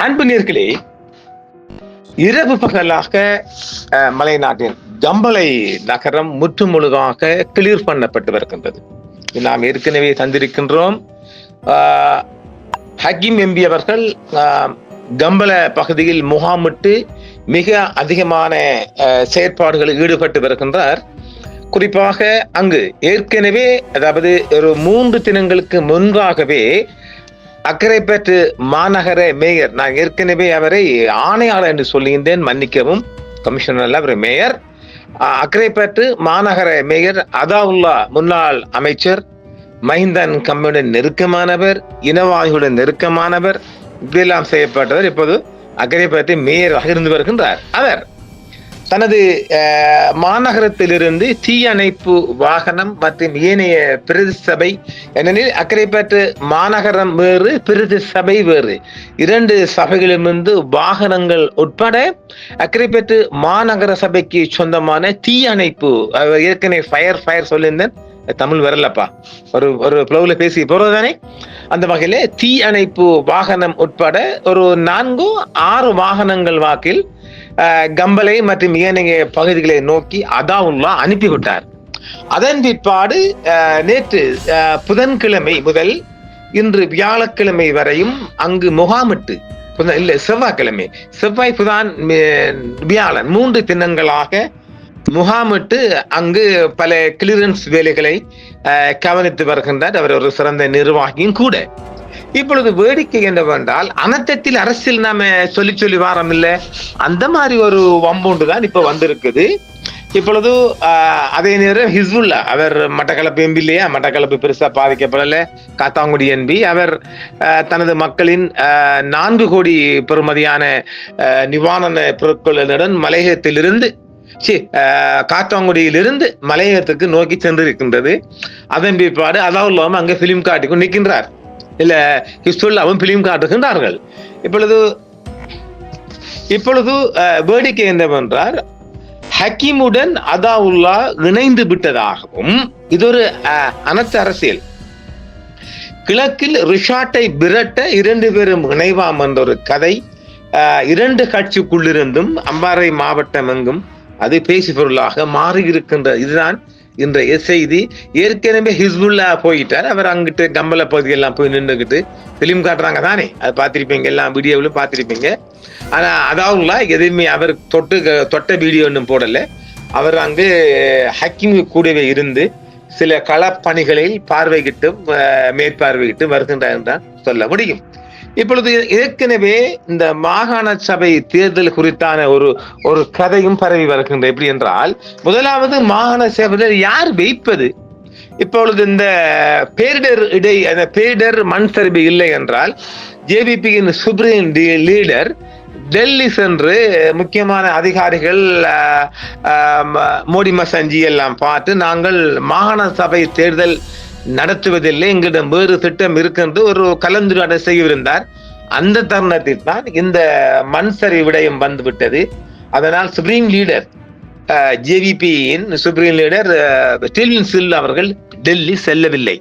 அன்பு நேர்களே, இரவு பகலாக மலைநாட்டின் கம்பளை நகரம் முற்றுமுழுதாக கிளியர் பண்ணப்பட்டு வருகின்றது. நாம் ஏற்கனவே தந்திருக்கின்றோம். ஹக்கீம் எம்பி அவர்கள் கம்பள பகுதியில் முகாமிட்டு மிக அதிகமான செயற்பாடுகளில் ஈடுபட்டு வருகின்றார். குறிப்பாக அங்கு ஏற்கனவே, அதாவது ஒரு 3 தினங்களுக்கு முன்பாகவே அக்கரைப்பற்று மாநகர மேயர், நான் ஏற்கனவே அவரை ஆணையாளர் என்று சொல்லுகின்றேன், மன்னிக்கவும், கமிஷனர் அவர் மேயர், அக்கரைப்பற்று மாநகர மேயர் அதாவுல்லா முன்னாள் அமைச்சர், மஹிந்தன் கம்பெனியுடன் நெருக்கமானவர், இனவாயுடன் நெருக்கமானவர், இப்படியெல்லாம் செய்யப்பட்டவர் இப்போது அக்கரைப்பற்று மேயராக இருந்து வருகின்றார். அவர் தனது மாநகரத்திலிருந்து தீயணைப்பு வாகனம் மற்றும் ஏனைய பிரதி சபை, ஏனெனில் அக்கரைப்பற்று மாநகரம் வேறு, பிரதி சபை வேறு, 2 சபைகளிலிருந்து வாகனங்கள் உட்பட அக்கரைப்பற்று மாநகர சபைக்கு சொந்தமான தீயணைப்பு, ஏற்கனவே ஃபயர் சொல்லியிருந்தேன், தமிழ் வரலப்பா, ஒரு புலவுல பேசி போறதுதானே, அந்த வகையில தீயணைப்பு வாகனம் உட்பட ஒரு 4-6 வாகனங்கள் வாக்கில் கம்பளை மற்றும் ஏனைய பகுதிகளை நோக்கி அதாவுல்லா அனுப்பிவிட்டார். அதன் பிற்பாடு நேற்று புதன்கிழமை முதல் இன்று வியாழக்கிழமை வரையும் அங்கு முகாமிட்டு, செவ்வாய் புதான் வியாழன் 3 தினங்களாக முகாமிட்டு அங்கு பல கிளியரன்ஸ் வேலைகளை கவனித்து வருகின்றார். அவர் ஒரு சிறந்த நிர்வாகியும் கூட. இப்பொழுது வேடிக்கை என்னவென்றால், அனர்த்தத்தில் அரசியல் நாம சொல்லி வாரம் இல்லை, அந்த மாதிரி ஒரு வம்புண்டு தான் இப்ப வந்திருக்குது. இப்பொழுது அதே நேரம் ஹிஸ்புல்லா, அவர் மட்டக்களப்பு எம்பி இல்லையா, மட்டக்களப்பு பெருசா பாதிக்கப்படல, காத்தாங்குடி எம்பி, அவர் தனது மக்களின் 4 கோடி பெறுமதியான நிவாரண பொருட்களுடன் மலையகத்திலிருந்து காத்தாங்குடியிலிருந்து மலையகத்துக்கு நோக்கி சென்றிருக்கின்றது. அதன் பிற்பாடு அதாவுல்லாம அங்க பிலிம் காட்டிக்கும் நிற்கின்றார், இல்ல ஹிஸ்புல்லாவும் பிலிம் காட்டுகின்றார்கள். இப்பொழுது வேடிக்கை என்னவென்றால், ஹக்கீமுடன் அதாவுல்லா இணைந்து விட்டதாகவும், இது ஒரு அனர்த்த அரசியல், கிழக்கில் ரிஷாட்டை விரட்ட 2 பேரும் இணைவாம் என்ற ஒரு கதை 2 கட்சிக்குள்ளிருந்தும் அம்பாறை மாவட்டம் எங்கும் அது பேசி பொருளாக மாறி இருக்கின்ற, இதுதான் இன்றைய செய்தி. ஏற்கனவே ஹிஸ்புல்லா போயிட்டார், அவர் அங்கிட்டு கம்பள பகுதியெல்லாம் போய் நின்றுகிட்டு பிலிம் காட்டுறாங்க தானே, அது பார்த்திருப்பீங்க, எல்லாம் வீடியோவிலும் பார்த்திருப்பீங்க. ஆனா அதாவுல்லா எதுவுமே அவர் தொட்ட வீடியோ ஒன்றும் போடல. அவர் அங்கு ஹக்கீம் கூடவே இருந்து சில களப்பணிகளில் பார்வையிட்டும் மேற்பார்வையிட்டு வருகின்றார் என்றால் சொல்ல முடியும். இப்பொழுது ஏற்கனவே இந்த மாகாண சபை தேர்தல் குறித்தான ஒரு கதையும் பரவி வருகின்ற. எப்படி என்றால், முதலாவது மாகாண சபையில் யார் வைப்பது? இப்பொழுது இந்த பேரிடர் மண் சரிவு இல்லை என்றால், ஜேவிபியின் சுப்ரீம் லீடர் டெல்லி சென்று முக்கியமான அதிகாரிகள் மோடி மசஞ்சி எல்லாம் பார்த்து, நாங்கள் மாகாண சபை தேர்தல் நடத்துவதில்லை, எங்களிடம் வேறு திட்டம் இருக்கின்ற ஒரு கலந்துரையாடல் செய்யவிருந்தார். அந்த தருணத்தில் தான் இந்த மண்சரி விடயம் வந்துவிட்டது. அதனால் சுப்ரீம் லீடர், ஜேவிபியின் சுப்ரீம் லீடர் ஸ்டீவன் சில் அவர்கள் டெல்லி செல்லவில்லை.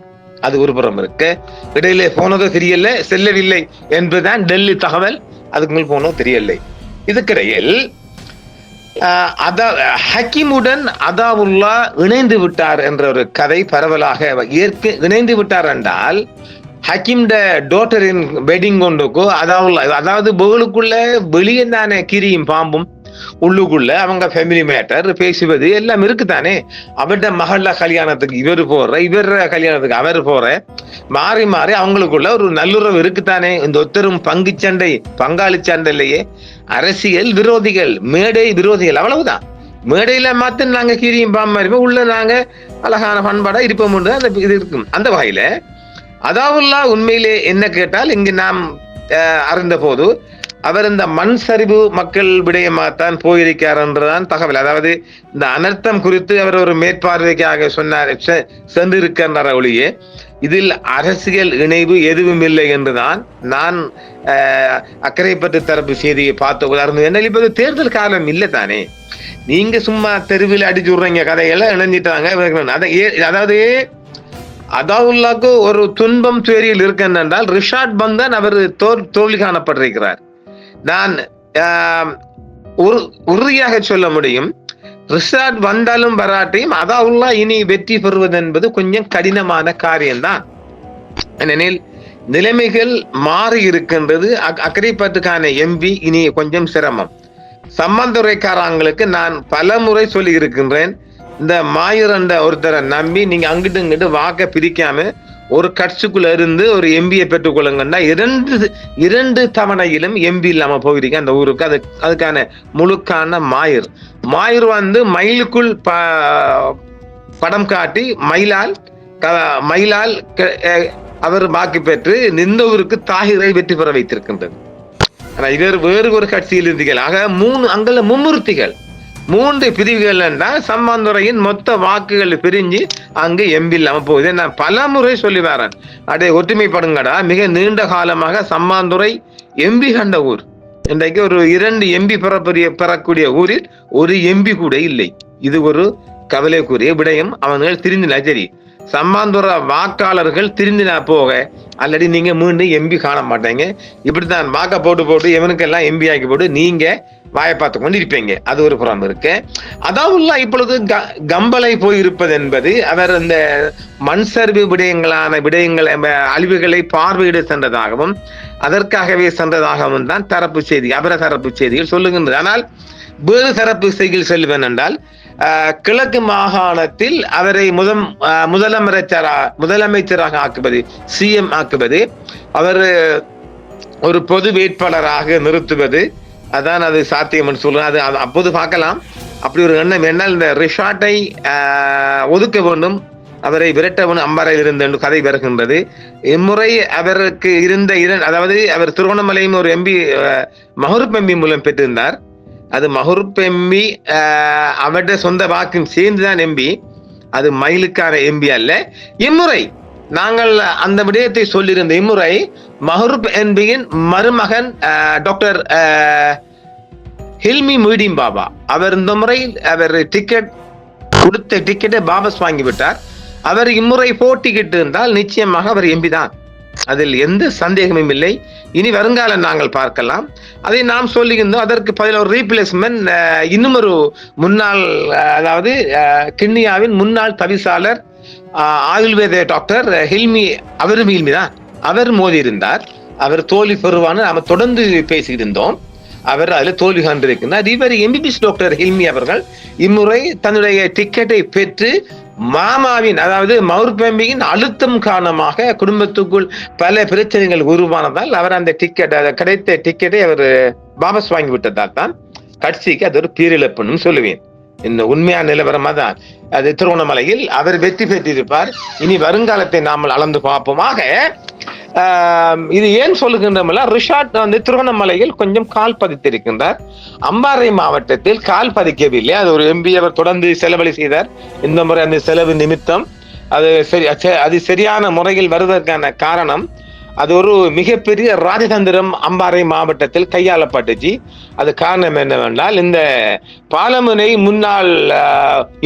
அது ஒரு புறம் இருக்க, இடையிலே போனதோ தெரியல, செல்லவில்லை என்பதுதான் டெல்லி தகவல், அதுக்கு மேல் போனதோ தெரியலை. இதுக்கிடையில் ஹக்கீமுடன் அதாவுல்லா இணைந்து விட்டார் என்ற ஒரு கதை பரவலாக இணைந்து விட்டார் என்றால், ஹக்கீம் டோட்டரின் வெட்டிங் கொண்டுக்கோ அதாவுல்லா, அதாவது புகழுக்குள்ள வெளியே தானே கிரியும் பாம்பும், உள்ளுக்குள்ள அவங்க ஃபேமிலி மேட்டர் பேசுவது எல்லாம் இருக்குதானே. அவருடைய மகள கல்யாணத்துக்கு இவர் போற, இவர் கல்யாணத்துக்கு அவர் போற, மாறி மாறி அவங்களுக்குள்ள ஒரு நல்லுறவு இருக்குதானே. இந்த ஒத்தரும் பங்கு சண்டை, பங்காளி சண்டையிலேயே அரசியல் விரோதிகள், மேடை விரோதிகள், அவ்வளவுதான். மேடையில மாத்த நாங்க கீரியும் பாம்பு இருப்போம், உள்ள நாங்க அழகான பண்பாடா இருப்போம், அந்த இது இருக்கும். அந்த வகையில அதாவுல்லா உண்மையிலே என்ன கேட்டால், இங்கு நாம் அறிந்த போது அவர் இந்த மண் சரிவு மக்கள் விடயமாகத்தான் போயிருக்கார் என்றுதான் தகவல். அதாவது இந்த அனர்த்தம் குறித்து அவர் ஒரு மேற்பார்வைக்காக சொன்னார், சென்றிருக்கின்றார் ஒழிய இதில் அரசியல் இணைவு எதுவும் இல்லை என்றுதான் நான் அக்கரைப்பற்று தரப்பு செய்தியை பார்த்த உதாரணம். என்ன, இப்போது தேர்தல் காலம் இல்லை தானே, நீங்க சும்மா தெருவில் அடிச்சு விடுறீங்க, கதையெல்லாம் இணைஞ்சிட்டாங்க. அதாவது அதாவுல்லாக்கு ஒரு துன்பம் துயரில் இருக்கின்றால் ரிஷாட் பந்தான் அவர் தோல்வி காணப்பட்டிருக்கிறார். நான் உறுதியாக சொல்ல முடியும், ரிஷாட் வந்தாலும் வராட்டையும் அதாவுல்லா இனி வெற்றி பெறுவது என்பது கொஞ்சம் கடினமான காரியம்தான். ஏனெனில் நிலைமைகள் மாறி இருக்கின்றது. அக்கரைப்பட்டுக்கான எம்பி இனி கொஞ்சம் சிரமம். சம்பந்தரைக்காரங்களுக்கு நான் பல முறை சொல்லி இருக்கின்றேன், இந்த மாயிரண்ட ஒருத்தரை நம்பி நீங்க அங்கிட்டு இங்கிட்டு வாக்க பிரிக்காம ஒரு கட்சிக்குள்ள இருந்து ஒரு எம்பியை பெற்றுக் கொள்ளுங்கன்னா இரண்டு தவணையிலும் எம்பி இல்லாம போயிருக்க அந்த ஊருக்கு. அதுக்கான முழுக்கான மாயிர் வந்து மயிலுக்குள் படம் காட்டி மயிலால் அவர் வாக்கு பெற்று இந்த ஊருக்கு தாகிரை வெற்றி பெற வைத்திருக்கின்றது. ஆனா இவர் வேறு ஒரு கட்சியில் இருந்தீர்கள். ஆக அங்கல்ல மும்முறுத்திகள் 3 பிரிவுகள் என்றால் சம்மாந்துறையின் மொத்த வாக்குகள் பிரிஞ்சு அங்கு எம்பி இல்லாம போகுது. நான் பல முறை சொல்லி வரேன், அடே ஒற்றுமைப்படுங்கடா. மிக நீண்ட காலமாக சம்மாந்துறை எம்பி கண்ட ஊர். இன்றைக்கு ஒரு 2 எம்பி பெறக்கூடிய ஊரில் ஒரு எம்பி கூட இல்லை. இது ஒரு கவலைக்குரிய விடயம். அவர்கள் திருந்தினா சரி, சம்மாந்துறை வாக்காளர்கள் திருந்தினா போக ஆல்ரெடி நீங்க மீண்டும் எம்பி காண மாட்டீங்க. இப்படித்தான் வாக்க போட்டு எவனுக்கெல்லாம் எம்பி ஆக்கி போட்டு நீங்க வாயை பார்த்து கொண்டு இருப்பீங்க. அது ஒரு புறம் இருக்கு. அதாவுல்லா இப்பொழுது கம்பளை போயிருப்பது என்பது அவர் இந்த மண் சரிவு விடயங்களை அழிவுகளை பார்வையிட சென்றதாகவும் அதற்காகவே சென்றதாகவும் தான் தரப்பு செய்தி, அபர தரப்பு செய்திகள் சொல்லுகின்றது. ஆனால் வேறு தரப்பு செய்திகள் சொல்லுவேன் என்றால், கிழக்கு மாகாணத்தில் அவரை முதலமைச்சராக ஆக்குவது, சிஎம் ஆக்குவது, அவர் ஒரு பொது வேட்பாளராக நிறுத்துவது, அதான் அது சாத்தியம் என்று சொல்றேன். அது அப்போது பார்க்கலாம். அப்படி ஒரு எண்ணம் என்னால் இந்த ரிஷாட்டை ஒதுக்க வேண்டும், அவரை விரட்ட வேண்டும், அம்பாறையில் இருந்து கதை வருகின்றது. இம்முறை அவருக்கு இருந்த அதாவது அவர் திருவண்ணாமலையும் ஒரு எம்பி மஹரூப் எம்பி மூலம் பெற்றிருந்தார். அது மஹரூப் எம்பி அவருடைய சொந்த வாக்கும் சேர்ந்துதான் எம்பி, அது மயிலுக்கான எம்பி அல்ல. இம்முறை நாங்கள் அந்த விடயத்தை சொல்லியிருந்த இம்முறை மஹரூப் எம்பியின் மருமகன் டாக்டர் ஹில்மி மொய்தீன் பாபா அவர் இந்த முறை அவர் கொடுத்த டிக்கெட்டை வாபஸ் வாங்கிவிட்டார். அவர் இம்முறை போட்டிக்கிட்டு இருந்தால் நிச்சயமாக அவர் எம்பி தான், அதில் எந்த சந்தேகமும் இல்லை. இனி வருங்காலம் நாங்கள் பார்க்கலாம். அதை நாம் சொல்லுகின்றோம். அதற்கு பதில் ஒரு ரீப்ளேஸ்மெண்ட், இன்னும் ஒரு முன்னாள், அதாவது கிண்ணியாவின் முன்னாள் தவிசாளர் ஆயுர்வேத டாக்டர் ஹில்மி, அவரும் ஹில்மி தான், அவர் மோதி இருந்தார். அவர் தோல்வி பெறுவான்னு நாம தொடர்ந்து பேசிக்கிட்டு இருந்தோம். அவர் அதில் தோல்வி கண்டிருக்கிறார். இவர் எம்பிபிஎஸ் டாக்டர் ஹில்மி அவர்கள் இம்முறை தன்னுடைய டிக்கெட்டை பெற்று மாமாவின், அதாவது மஹரூப் எம்பியின் அழுத்தம் காரணமாக குடும்பத்துக்குள் பல பிரச்சனைகள் உருவானதால் அவர் அந்த கிடைத்த டிக்கெட்டை அவர் வாபஸ் வாங்கி விட்டதால் தான் கட்சிக்கு அது ஒரு பேரிழப்புன்னு சொல்லுவேன். இந்த உண்மையான நிலவரமா தான் அது. திருவண்ணாமலையில் அவர் வெற்றி பெற்றிருப்பார். இனி வருங்காலத்தை நாமல் அளந்து பார்ப்போமாக. இது ஏன் சொல்லுகின்றோம்ல, ரிஷாட் வந்து திருவண்ணாமலையில் கொஞ்சம் கால் பதித்திருக்கின்றார். அம்பாறை மாவட்டத்தில் கால் பதிக்கவில்லை. அது ஒரு எம்பி அவர் தொடர்ந்து செலவழி செய்தார். இந்த முறை அந்த செலவு நிமித்தம் அது சரியான முறையில் வருவதற்கான காரணம், அது ஒரு மிகப்பெரிய ராஜதந்திரம் அம்பாறை மாவட்டத்தில் கையாளப்பட்டுச்சு. அது காரணம் என்னவென்றால், இந்த பாலமுனை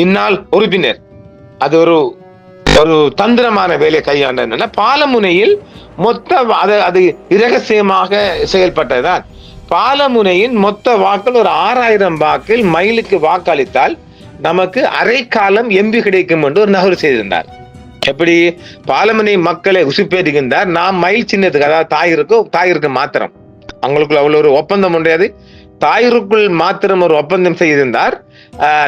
இந்நாள் உறுப்பினர் அது ஒரு தந்திரமான வேலையை கையாண்ட. பாலமுனையில் அது இரகசியமாக செயல்பட்டதுதான். பாலமுனையின் மொத்த வாக்கள் ஒரு 6000 வாக்கில் மயிலுக்கு வாக்களித்தால் நமக்கு அரை காலம் எம்பி கிடைக்கும் என்று ஒரு நகர் செய்திருந்தார். எப்படி பாலமுனை மக்களை உசுப்பேற்றுகின்றார். நாம் மயில் சின்னத்துக்கு, அதாவது தாயிருக்கு மாத்திரம், அவங்களுக்குள்ள அவ்வளவு ஒரு ஒப்பந்தம் உடையது, தாயிற்குள் மாத்திரம் ஒரு ஒப்பந்தம் செய்திருந்தார்.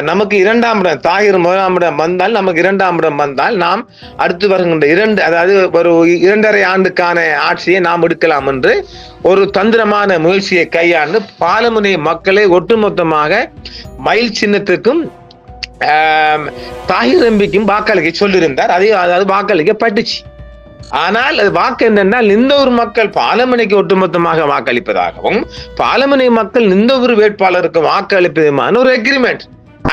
நமக்கு 2ஆம் இடம், தாயிர் 1ஆம் இடம் வந்தால், நமக்கு 2ஆம் இடம் வந்தால் நாம் அடுத்து வருகின்ற அதாவது ஒரு 2.5 ஆண்டுக்கான ஆட்சியை நாம் எடுக்கலாம் என்று ஒரு தந்திரமான முயற்சியை கையாண்டு பாலமுனை மக்களை ஒட்டுமொத்தமாக மயில் சின்னத்துக்கும் தாயிர் எம்பிக்கும் வாக்களிக்க சொல்லியிருந்தார். அதாவது வாக்களிக்கப்பட்டுச்சு. ஆனால் அது வாக்கு என்னென்னால், இந்த ஒரு மக்கள் பாலமுனைக்கு ஒட்டுமொத்தமாக வாக்களிப்பதாகவும் பாலமுனை மக்கள் இந்த ஒரு வேட்பாளருக்கு வாக்களிப்பதுமான ஒரு எக்ரிமெண்ட்,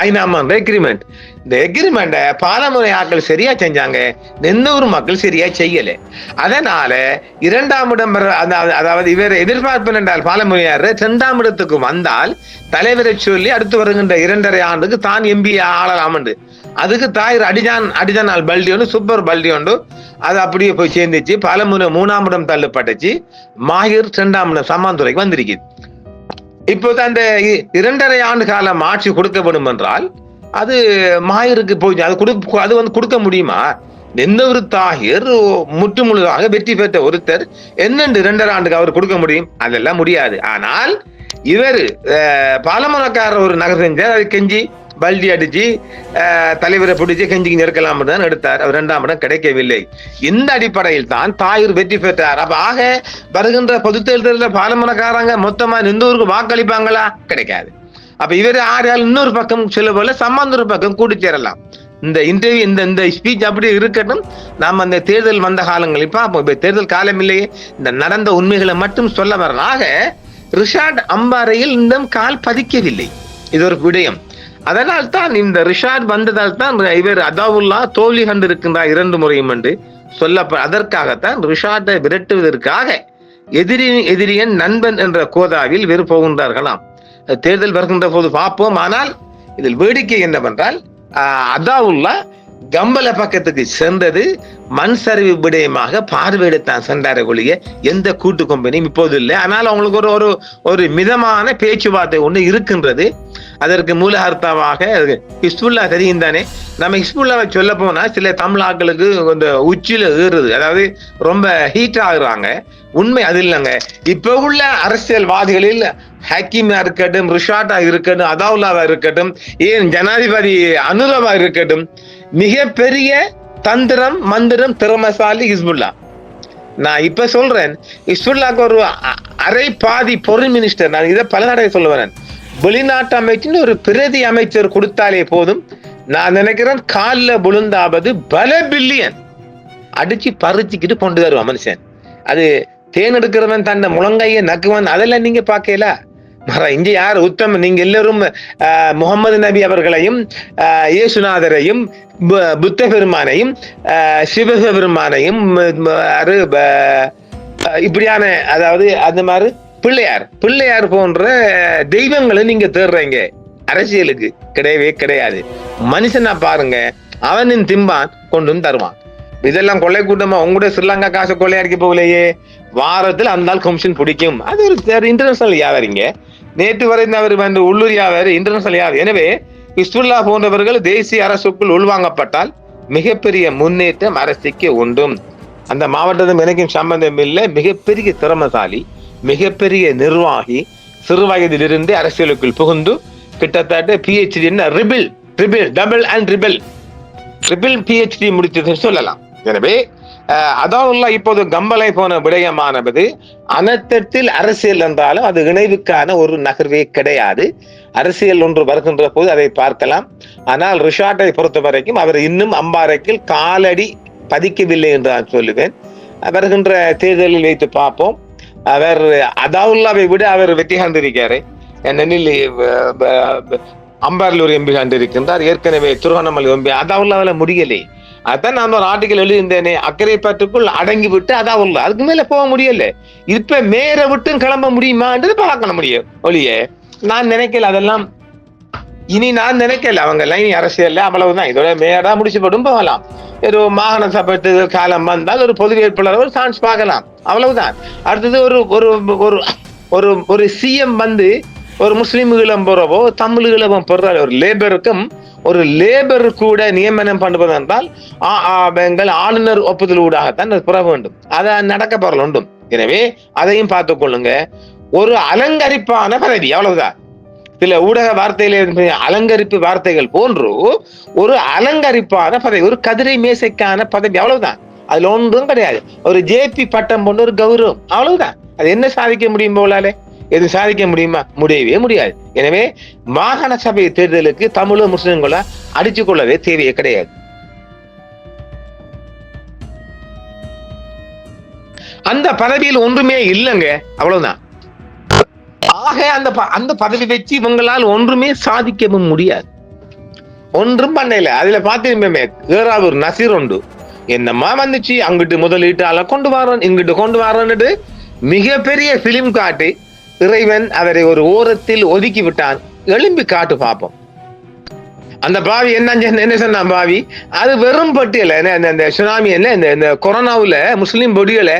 ஐநாமன் எக்ரிமெண்ட். இந்த எக்ரிமெண்ட பாலமுனை ஆட்கள் சரியா செஞ்சாங்க, எந்த ஒரு மக்கள் சரியா செய்யல. அதனால 2ஆம் இடம், அதாவது இவர் எதிர்பார்ப்பு என்றால் பாலமுனையார் 2ஆம் இடத்துக்கு வந்தால் தலைவரை சொல்லி அடுத்து வருகின்ற 2.5 ஆண்டுக்கு தான் எம்பி ஆளலாம் என்று. அதுக்கு தாயிர் அடிஜான் பல்டி ஒன்று, சூப்பர் பல்டி ஒன்று, அது அப்படியே போய் சேர்ந்துச்சு. பாலமுனை 3ஆம் இடம் தள்ளப்பட்டுச்சு. மாயூர் 2ஆம் இடம் சம்மாந்துறைக்கு வந்திருக்குது. இப்போது அந்த 2.5 ஆண்டு காலம் ஆட்சி கொடுக்கப்படும் என்றால் அது மாயருக்கு போய் அது வந்து கொடுக்க முடியுமா? எந்த ஒரு தாகிர் முற்று முழுதாக வெற்றி பெற்ற ஒருத்தர் என்னென்று 2.5 ஆண்டுக்கு அவர் கொடுக்க முடியும்? அதெல்லாம் முடியாது. ஆனால் இவர் பாலமரக்காரர் ஒரு நகர் செஞ்சார், அது கெஞ்சி பல்டி அடிச்சு தலைவரை பிடிச்சு கெஞ்சிக்கு நெருக்கலாம் தான் எடுத்தார். அவர் 2ஆம் இடம் கிடைக்கவில்லை. இந்த அடிப்படையில் தான் தாயூர் வெற்றி பெற்றார். அப்ப ஆக வருகின்ற பொது தேர்தலில் பாலமரக்காரங்க மொத்தமா இந்த ஊருக்கு வாக்களிப்பாங்களா? கிடைக்காது. அப்ப இவர் ஆறால் இன்னொரு பக்கம் சொல்ல போல சம்பந்தொரு பக்கம் கூட்டி சேரலாம். இந்த இன்டர்வியூ இந்த ஸ்பீச் அப்படி இருக்கட்டும். நாம் அந்த தேர்தல் வந்த காலங்கள் இப்ப தேர்தல் காலம் இல்லையே, இந்த நடந்த உண்மைகளை மட்டும் சொல்ல வரலாம். ஆக ரிஷாட் அம்பாறையில் இன்னும் கால் பதிக்கவில்லை. இது ஒரு விடயம். அதனால் தான் இந்த ரிஷாட் வந்ததால் தான் இவர் அதாவுல்லா தோல்வி கண்டிருக்கின்றார் 2 முறையும் என்று அதற்காகத்தான் ரிஷாட்டை விரட்டுவதற்காக எதிரியன் நண்பன் என்ற கோதாவில் வேறு போகின்றார்களாம். தேர்தல் வருகின்ற போது பார்ப்போம். ஆனால் இதில் வேடிக்கை என்னவென்றால் அதாவுல்லா கம்பல பக்கத்துக்கு சென்றது மண் சரிவு விடயமாக பார்வையிடத்தான் சென்றார ஒழிய எந்த கூட்டு கம்பெனியும் இப்போது இல்லை. ஆனால் அவங்களுக்கு ஒரு மிதமான பேச்சுவார்த்தை ஒன்று இருக்கின்றது. அதற்கு மூலகர்த்தாவாக ஹிஸ்புல்லா தெரியும் தானே. நம்ம ஹிஸ்புல்லாவை சொல்ல போனா சில தமிழாக்களுக்கு இந்த உச்சியில ஏறுது, அதாவது ரொம்ப ஹீட் ஆகுறாங்க. உண்மை அது இல்லைங்க. இப்ப உள்ள அரசியல்வாதிகளில் ஹக்கீமா இருக்கட்டும், ரிஷாட்டா இருக்கட்டும், அதாவுல்லாவா இருக்கட்டும், ஏன் ஜனாதிபதி அனுரவா இருக்கட்டும், மிகப்பெரிய தந்திரம் மந்திரம் திறமசாலி ஹிஸ்புல்லா. நான் இப்ப சொல்றேன், ஹிஸ்புல்லாக்கு ஒரு அரை பாதி பொருள் மினிஸ்டர். நான் இதை பல தடவை சொல்லுவேன். வெளிநாட்டு அமைச்சின் ஒரு பிரதி அமைச்சர் கொடுத்தாலே போதும். நான் நினைக்கிறேன் காலில் விழுந்தாவது பல பில்லியன் அடிச்சு பறிச்சுக்கிட்டு கொண்டு தருவான் மனுஷன். அது தேன் எடுக்கிறவன் தன்னை முழங்கைய நக்குவன் அதெல்லாம் நீங்க பார்க்கல. இங்க யார் உத்தம? நீங்க எல்லாரும் முகமது நபி அவர்களையும் இயேசுநாதரையும் புத்த பெருமானையும் சிவபெருமானையும் இப்படியான, அதாவது அந்த மாதிரி பிள்ளையார் போன்ற தெய்வங்களை நீங்க தேடுறீங்க. அரசியலுக்கு கிடையவே கிடையாது. மனுஷனா பாருங்க, அவனின் திம்பான் கொண்டும் தருவான். இதெல்லாம் கொள்ளை கூட்டமா உங்களுடைய ஸ்ரீலங்கா காசு கொள்ளையடிக்க போகலையே. வாரத்தில் அந்த கமிஷன் பிடிக்கும். அது ஒரு இன்டர்நேஷனல் வியாபாரிங்க. நேற்று வரை அவர் உள்ளூர் வியாபாரி, இன்டர்நேஷனல் வியாபாரி. எனவே ஹிஸ்புல்லா போன்றவர்கள் தேசிய அரசுக்குள் உள்வாங்கப்பட்டால் மிகப்பெரிய முன்னேற்றம் அரசுக்கு உண்டும். அந்த மாவட்டத்தில் எனக்கும் சம்பந்தம் இல்லை. மிகப்பெரிய திறமசாலி, மிகப்பெரிய நிர்வாகி, சிறு வயதிலிருந்து அரசியலுக்குள் புகுந்து கிட்டத்தட்ட PhD ட்ரிபிள் PhD முடித்தது சொல்லலாம். எனவே அதாவுல்லா இப்போது கம்பலை போன விடயமானது அனர்த்தத்தில் அரசியல் என்றாலும் அது இணைவுக்கான ஒரு நகர்வே கிடையாது. அரசியல் ஒன்று வருகின்ற போது அதை பார்க்கலாம். ஆனால் ரிஷாட்டை பொறுத்த வரைக்கும் அவர் இன்னும் அம்பாறைக்கில் காலடி பதிக்கவில்லை என்று நான் சொல்லுவேன். வருகின்ற தேர்தலில் வைத்து பார்ப்போம். அவர் அதாவுல்லாவை விட அவர் வெற்றி கண்டிருக்காரு. ஏனெனில் அம்பாரில் ஒரு எம்பி கண்டிருக்கின்றார். ஏற்கனவே திருவண்ணாமலை எம்பி அதாவுல்லாவில் முடியலை. அதான் நான் ஒரு ஆர்டிக்கல் எழுதியிருந்தேனே, அக்கறை பற்றுக்குள் அடங்கி விட்டு அதாவுல்லா அதுக்கு மேல போக முடியல. இப்ப மேல விட்டு கிளம்ப முடியுமான்றது பார்க்க முடியும் ஒழிய நான் நினைக்கல. அதெல்லாம் இனி நான் நினைக்கல. அவங்க லைன் அரசியல் அவ்வளவுதான். இதோட மேடா முடிச்சுப்படும் போகலாம். ஏதோ மாகாண சபை காலம் வந்தால் ஒரு பொது வேட்பாளர் ஒரு சான்ஸ் பார்க்கலாம். அவ்வளவுதான். அடுத்தது ஒரு CM ஒரு முஸ்லீம் ஈழம் போறவோ தமிழ் ஈழம் போடுற ஒரு லேபர் கூட நியமனம் பண்ணுவது என்றால் எங்கள் ஆளுநர் ஒப்புதல் ஊடாகத்தான் அது பெற வேண்டும். அதை நடக்க போறல உண்டும். எனவே அதையும் பார்த்துக் கொள்ளுங்க. ஒரு அலங்கரிப்பான பதவி, அவ்வளவுதான். சில ஊடக வார்த்தையில அலங்கரிப்பு வார்த்தைகள் போன்று ஒரு அலங்கரிப்பான பதவி, ஒரு கதிரை மேசைக்கான பதவி, அவ்வளவுதான். அதுல ஒன்றும் கிடையாது. ஒரு JP பட்டம் போன்ற ஒரு கௌரவம், அவ்வளவுதான். அது என்ன சாதிக்க முடியும் போலாலே? எது சாதிக்க முடியுமா? முடியவே முடியாது. எனவே மாகாண சபை தேர்தலுக்கு தமிழ் முஸ்லிம்களை அடிச்சு கொள்ளவே தேவையே கிடையாது. அந்த பதவியில் ஒன்றுமே இல்லைங்க, அவ்வளவுதான். ஆக அந்த பதவி வச்சு இவங்களால் ஒன்றுமே சாதிக்கவும் முடியாது. ஒன்றும் பண்ணல. அதுல பாத்தீங்க ஏறாவூர் நசீர் உண்டு, என்னம்மா வந்துச்சு, அங்கிட்டு முதலீட்டால கொண்டு வரோம், இங்கிட்டு கொண்டு வரோன்னுட்டு மிகப்பெரிய பிலிம் காட்டி இறைவன் அவரை ஒரு ஓரத்தில் ஒதுக்கி விட்டான். எழும்பி காட்டு பார்ப்போம். அந்த பாவி என்ன சொன்ன பாவி, அது வெறும் பட்டியல இந்த சுனாமி என்ன இந்த கொரோனாவுல முஸ்லீம் பொடிகளை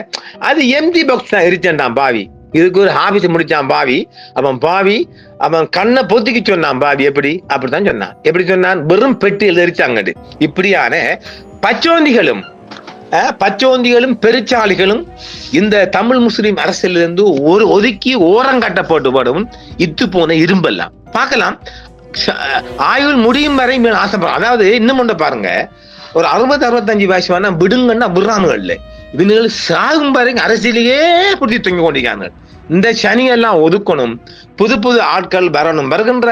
அது எம்டி பாக்ஸ் தான் எரிச்சான் பாவி. இதுக்கு ஒரு ஆபீஸ் முடிச்சான் பாவி. அவன் கண்ணை பொத்திக்கு சொன்னான் பாவி. அப்படித்தான் சொன்னான். எப்படி சொன்னான்? வெறும் பெட்டியில் எரிச்சாங்கடு. இப்படியான பச்சோந்திகளும் பெருச்சாளிகளும் இந்த தமிழ் முஸ்லிம் அரசியலிருந்து ஒதுக்கி ஓரங்கட்டப்படும் இத்து போன இரும்பெல்லாம் பார்க்கலாம். ஆயுள் முடியும் வரை ஆசைப்படும். அதாவது இன்னும் ஒன்று பாருங்க, ஒரு 60-65 வயசு வேணா விடுங்கன்னா விடுறானுங்கள்ல, இவனுகள் சாகும் வரைக்கும் அரசியலையே பிடிச்சி தொங்கி கொண்டிருக்காங்க. இந்த சனியெல்லாம் ஒதுக்கணும், புது ஆட்கள் வரணும். வருகின்ற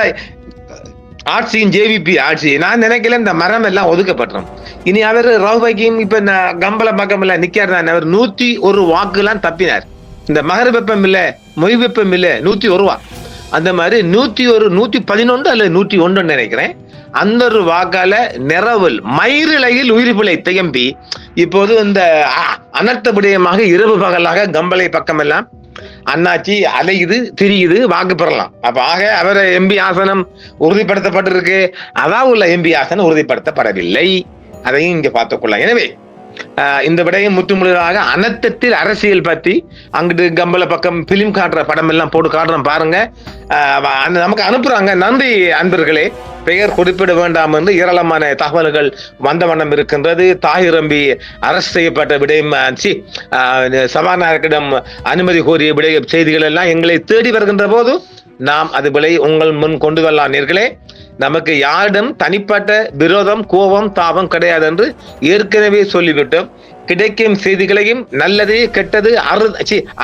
ஆட்சியும் ஜேவிபி ஆட்சி நான் நினைக்கல இந்த மரம் எல்லாம் ஒதுக்கப்பட்டோம். இனி அவர் ரவுபைக்கும் இப்ப கம்பள பக்கம் எல்லாம் நிக்கிறார். அவர் 101 வாக்குலாம் தப்பினார். இந்த மகர வெப்பம் இல்ல, மொய் வெப்பம் இல்ல, 101 ரூபா. அந்த மாதிரி 101, 111 அல்லது 101 நினைக்கிறேன். அந்த ஒரு வாக்கால நிறவல் மயிரிழையில் உயிர் பிழைத்த எம்பி இப்போது இந்த அனர்த்த விடயமாக இரவு பகலாக கம்பளை பக்கம் எல்லாம் அண்ணாச்சி அலையுது திரியுது, வாக்கு பெறலாம். அப்ப ஆக அவர் எம்பி ஆசனம் உறுதிப்படுத்தப்பட்டிருக்கு. அதான் உள்ள எம்பி ஆசனம் உறுதிப்படுத்தப்படவில்லை. அதையும் இங்க பார்த்துக்கொள்ளலாம். எனவே இந்த விடயம் முற்றுமுழுதாக அனர்த்தத்தில் அரசியல் பற்றி அங்கிட்டு கம்பள பக்கம் பிலிம் காட்டுற படம் எல்லாம் போட்டு காட்டுறோம் பாருங்க. நமக்கு அனுப்புறாங்க. நன்றி அன்பர்களே. பெயர் குறிப்பிட வேண்டாம் என்று ஏராளமான தகவல்கள் வந்த வண்ணம் இருக்கின்றது. தாகிர் எம்பி அரசு செய்யப்பட்ட விடயம், சபாநாயகரிடம் அனுமதி கோரிய விடய செய்திகள் எல்லாம் எங்களை தேடி வருகின்ற போது நாம் அது விலை உங்கள் முன் கொண்டு வரலாம். நேர்களே, நமக்கு யாரிடம் தனிப்பட்ட விரோதம், கோபம், தாபம் கிடையாது என்று ஏற்கனவே சொல்லிவிட்டோம். கிடைக்கும் செய்திகளையும் நல்லது கெட்டது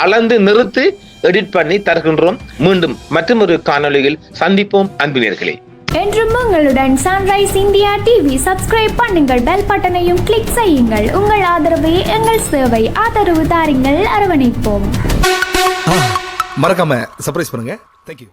அளந்து நிறுத்து எடிட் பண்ணி தருகின்றோம். மீண்டும் மற்றும் ஒரு காணொளியில் சந்திப்போம் அன்பினர்களே. என்றும் உங்களுடன் சன்ரைஸ் இந்தியா டிவி. சப்ஸ்கிரைப் பண்ணுங்கள், பெல் பட்டனையும் கிளிக் செய்யுங்கள். உங்கள் ஆதரவே எங்கள் சேவை. ஆதரவு தாருங்கள், அரவணைப்போம். மறக்காம சர்ப்ரைஸ் பண்ணுங்க. தேங்க்யூ.